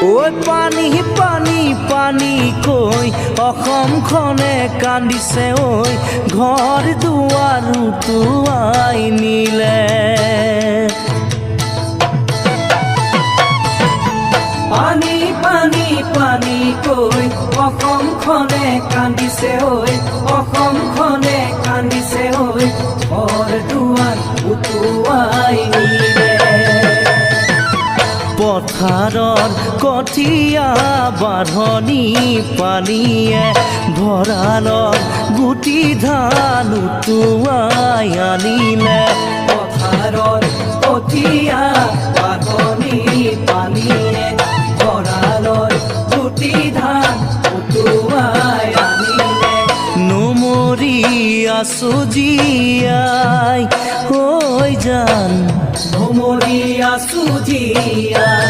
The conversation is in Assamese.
ঐ পানী পানী পানী কৈ অসমখনে কান্দিছে ঐ ঘৰ দুৱাৰ উটুৱাই নিলে পানী পানী পানী কৈ অসমখনে কান্দিছে ঐ অসমখনে কান্দিছে ঐ ঘৰ দুৱাৰ উটুৱাই নিলে পথাৰৰ কঠীয়া বাঢ়নি পানীয়ে ভঁৰালৰ গুটি ধান উটুৱাই আনিলে পথাৰৰ কঠীয়া বাঢ়নি পানীয়ে ভঁৰালৰ গুটি ধান উটুৱাই আনিলে নমৰি আছো জীয়াই হৈ জান নমৰি আছো জীয়াই